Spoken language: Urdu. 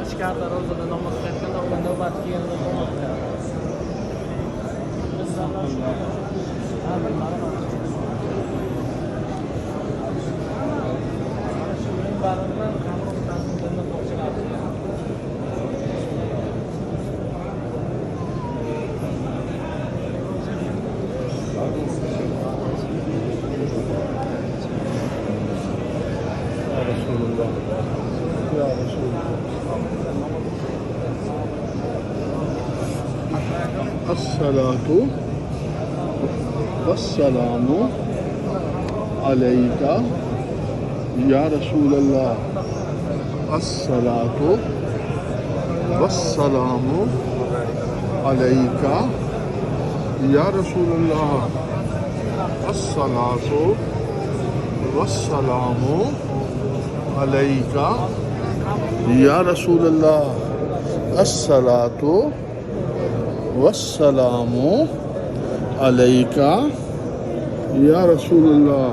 ichkarida ro'zada namoz o'qiyotganda ular navbat kelganda bo'lmoqda. الصلاة والسلام عليك يا رسول الله. الصلاة والسلام عليك يا رسول الله. الصلاة والسلام عليك يا رسول الله. الصلاة والسلام عليك يا رسول الله.